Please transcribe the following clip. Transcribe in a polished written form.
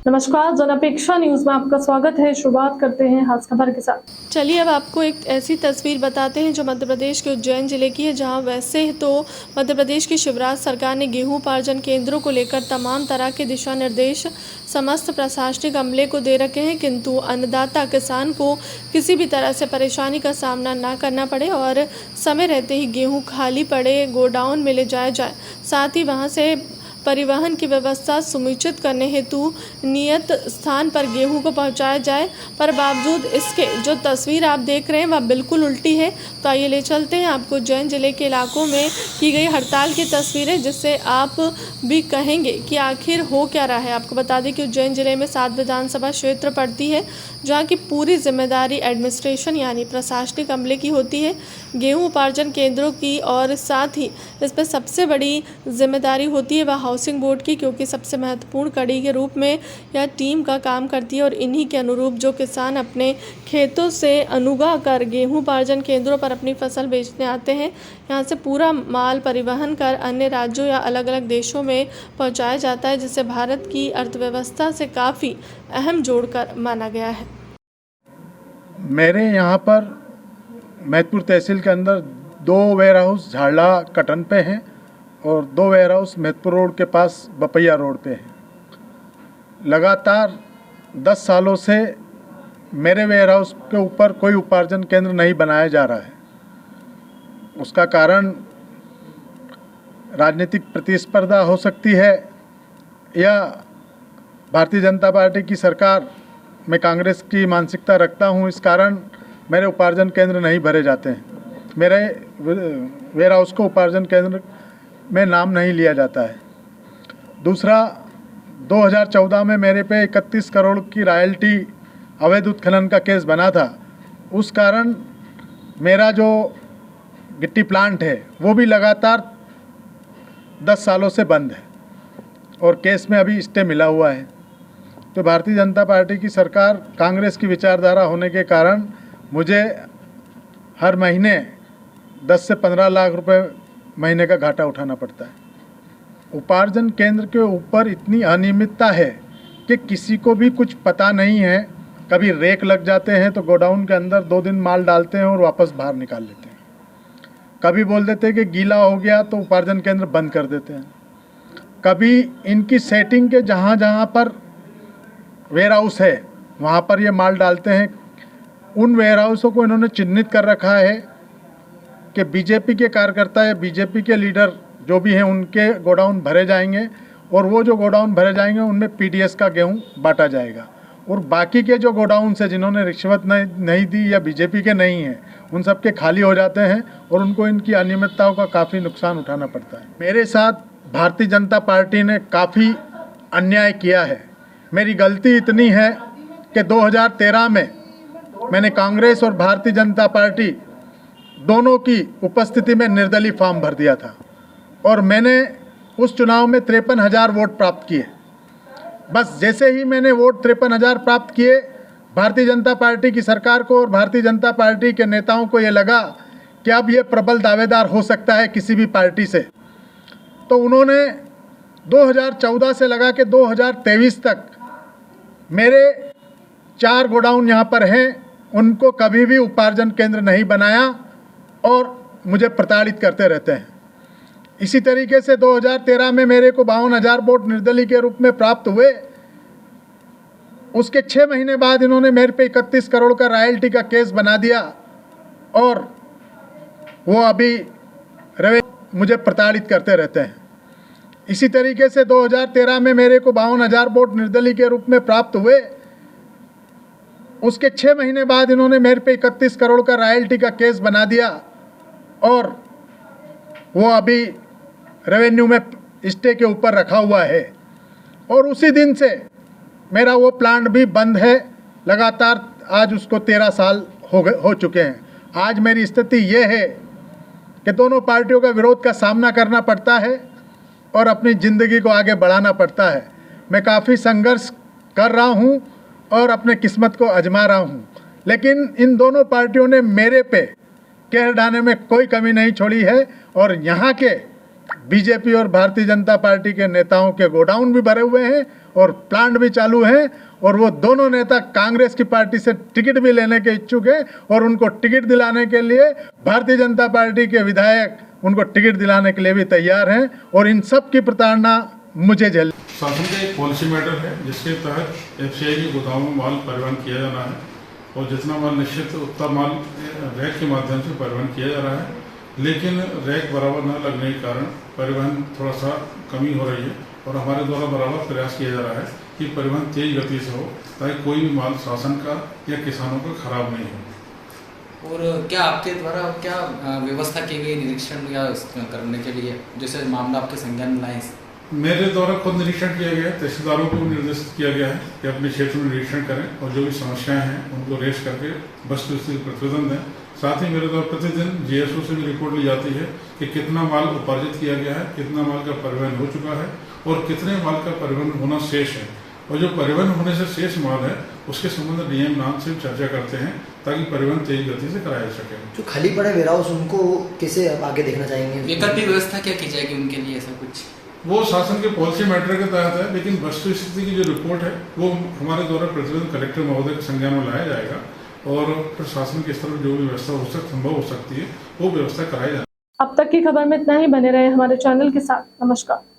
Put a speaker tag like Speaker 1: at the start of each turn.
Speaker 1: नमस्कार, जनअपेक्षा न्यूज में आपका स्वागत है। शुरुआत करते हैं खास खबर के साथ।
Speaker 2: चलिए अब आपको एक ऐसी तस्वीर बताते हैं जो मध्य प्रदेश के उज्जैन जिले की है, जहां वैसे तो मध्य प्रदेश की शिवराज सरकार ने गेहूं उपार्जन केंद्रों को लेकर तमाम तरह के दिशा निर्देश समस्त प्रशासनिक अमले को दे रखे हैं, किंतु अन्नदाता किसान को किसी भी तरह से परेशानी का सामना ना करना पड़े और समय रहते ही गेहूँ खाली पड़े गोडाउन में ले जाया जाए। साथ ही वहाँ से परिवहन की व्यवस्था सुनिश्चित करने हेतु नियत स्थान पर गेहूं को पहुंचाया जाए, पर बावजूद इसके जो तस्वीर आप देख रहे हैं वह बिल्कुल उल्टी है। तो आइए ले चलते हैं आपको उज्जैन जिले के इलाकों में की गई हड़ताल की तस्वीरें, जिससे आप भी कहेंगे कि आखिर हो क्या रहा है। आपको बता दें कि उज्जैन जिले में 7 विधानसभा क्षेत्र पड़ती है, जहाँ की पूरी जिम्मेदारी एडमिनिस्ट्रेशन यानी प्रशासनिक अमले की होती है, गेहूँ उपार्जन केंद्रों की, और साथ ही इस पर सबसे बड़ी जिम्मेदारी होती है वह हाउसिंग बोर्ड की, क्योंकि सबसे महत्वपूर्ण कड़ी के रूप में यह टीम का काम करती है। और इन्हीं के अनुरूप जो किसान अपने खेतों से अनुगा कर गेहूं उपार्जन केंद्रों पर अपनी फसल बेचने आते हैं, यहां से पूरा माल परिवहन कर अन्य राज्यों या अलग अलग देशों में पहुंचाया जाता है, जिसे भारत की अर्थव्यवस्था से काफ़ी अहम जोड़कर माना गया है।
Speaker 3: मेरे यहाँ पर मैदपुर तहसील के अंदर 2 वेयर हाउस झाड़ला कटन पे हैं और 2 वेयर हाउस मैदपुर रोड के पास बपैया रोड पे है। लगातार 10 सालों से मेरे वेयर हाउस के ऊपर कोई उपार्जन केंद्र नहीं बनाया जा रहा है। उसका कारण राजनीतिक प्रतिस्पर्धा हो सकती है या भारतीय जनता पार्टी की सरकार में कांग्रेस की मानसिकता रखता हूँ, इस कारण मेरे उपार्जन केंद्र नहीं भरे जाते हैं। मेरे वेयर हाउस को उपार्जन केंद्र में नाम नहीं लिया जाता है। दूसरा, 2014 में मेरे पे 31 करोड़ की रॉयल्टी अवैध उत्खनन का केस बना था। उस कारण मेरा जो गिट्टी प्लांट है वो भी लगातार 10 सालों से बंद है और केस में अभी स्टे मिला हुआ है। तो भारतीय जनता पार्टी की सरकार कांग्रेस की विचारधारा होने के कारण मुझे हर महीने 10 से 15 लाख रुपए महीने का घाटा उठाना पड़ता है। उपार्जन केंद्र के ऊपर इतनी अनियमितता है कि किसी को भी कुछ पता नहीं है। कभी रेक लग जाते हैं तो गोडाउन के अंदर 2 दिन माल डालते हैं और वापस बाहर निकाल लेते हैं। कभी बोल देते हैं कि गीला हो गया तो उपार्जन केंद्र बंद कर देते हैं। कभी इनकी सेटिंग के जहाँ जहाँ पर वेयर हाउस है वहाँ पर ये माल डालते हैं। उन वेयर हाउसों को इन्होंने चिन्हित कर रखा है कि बीजेपी के कार्यकर्ता या बीजेपी के लीडर जो भी हैं उनके गोडाउन भरे जाएंगे और वो जो गोडाउन भरे जाएंगे उनमें पीडीएस का गेहूं बांटा जाएगा। और बाकी के जो गोडाउन से जिन्होंने रिश्वत नहीं दी या बीजेपी के नहीं हैं उन सब के खाली हो जाते हैं और उनको इनकी अनियमितताओं का काफ़ी नुकसान उठाना पड़ता है। मेरे साथ भारतीय जनता पार्टी ने काफ़ी अन्याय किया है। मेरी गलती इतनी है कि 2013 में मैंने कांग्रेस और भारतीय जनता पार्टी दोनों की उपस्थिति में निर्दलीय फॉर्म भर दिया था और मैंने उस चुनाव में 53,000 वोट प्राप्त किए। बस जैसे ही मैंने वोट 53,000 प्राप्त किए, भारतीय जनता पार्टी की सरकार को और भारतीय जनता पार्टी के नेताओं को ये लगा कि अब ये प्रबल दावेदार हो सकता है किसी भी पार्टी से। तो उन्होंने 2014 से लगा के 2023 तक मेरे 4 गोडाउन यहाँ पर हैं, उनको कभी भी उपार्जन केंद्र नहीं बनाया और मुझे प्रताड़ित करते रहते हैं। इसी तरीके से 2013 में मेरे को 52,000 वोट निर्दलीय के रूप में प्राप्त हुए। उसके 6 महीने बाद इन्होंने मेरे पे 31 करोड़ का रॉयल्टी का केस बना दिया और वो अभी मुझे प्रताड़ित करते रहते हैं। इसी तरीके से 2013 में मेरे को 52,000 वोट निर्दलीय के रूप में प्राप्त हुए। उसके 6 महीने बाद इन्होंने मेरे पे 31 करोड़ का रॉयल्टी का केस बना दिया और वो अभी रेवेन्यू में स्टे के ऊपर रखा हुआ है। और उसी दिन से मेरा वो प्लांट भी बंद है। लगातार आज उसको 13 साल हो चुके हैं। आज मेरी स्थिति ये है कि दोनों पार्टियों का विरोध का सामना करना पड़ता है और अपनी ज़िंदगी को आगे बढ़ाना पड़ता है। मैं काफ़ी संघर्ष कर रहा हूँ और अपने किस्मत को आजमा रहा हूँ, लेकिन इन दोनों पार्टियों ने मेरे पे कहर ढाने में कोई कमी नहीं छोड़ी है और यहाँ के बीजेपी और भारतीय जनता पार्टी के नेताओं के गोडाउन भी भरे हुए हैं और प्लांट भी चालू हैं, और वो दोनों नेता कांग्रेस की पार्टी से टिकट भी लेने के इच्छुक हैं, और उनको टिकट दिलाने के लिए भारतीय जनता पार्टी के विधायक उनको टिकट दिलाने के लिए भी तैयार हैं, और इन सब की प्रताड़ना मुझे झेल।
Speaker 4: शासन का एक पॉलिसी मैटर है जिसके तहत एफसीआई के गोदामों में माल परिवहन किया जाना है, और जितना माल निश्चित उतना माल रैक के माध्यम से परिवहन किया जा रहा है, लेकिन रैक बराबर न लगने के कारण परिवहन थोड़ा सा कमी हो रही है, और हमारे द्वारा बराबर प्रयास किया जा रहा है कि परिवहन तेज गति से हो ताकि कोई भी माल शासन का या किसानों का खराब नहीं हो।
Speaker 5: और क्या आपके द्वारा क्या व्यवस्था की गई निरीक्षण या करने के लिए, जैसे मामला आपके संज्ञान में लाए?
Speaker 4: मेरे द्वारा खुद निरीक्षण किया गया है, तहसीलदारों को निर्देशित किया गया है कि अपने क्षेत्र में निरीक्षण करें और जो भी समस्याएं हैं उनको रेस करके वस्तुस्थिति प्रतिवेदन दें। साथ ही मेरे द्वारा प्रतिदिन जीएसओ से भी रिपोर्ट ली जाती है कि कितना माल उपार्जित किया गया है, कितना माल का परिवहन हो चुका है और कितने माल का परिवहन होना शेष है, और जो परिवहन होने से शेष माल है उसके संबंध में डीएम नाम से चर्चा करते हैं ताकि परिवहन तेज गति से कराया जा सके।
Speaker 6: जो खाली पड़े वेयर हाउस उनको कैसे आगे देखना चाहेंगे?
Speaker 5: वैकल्पिक व्यवस्था क्या की जाएगी उनके लिए? ऐसा कुछ
Speaker 4: वो शासन के पॉलिसी मैटर के तहत है, लेकिन वस्तु स्थिति की जो रिपोर्ट है वो हमारे द्वारा प्रतिवेदन कलेक्टर महोदय के संज्ञान में लाया जाएगा, और फिर शासन के स्तर पर जो भी व्यवस्था संभव हो सकती है वो व्यवस्था कराई जाएगी।
Speaker 1: अब तक की खबर में इतना ही। बने रहे हमारे चैनल के साथ। नमस्कार।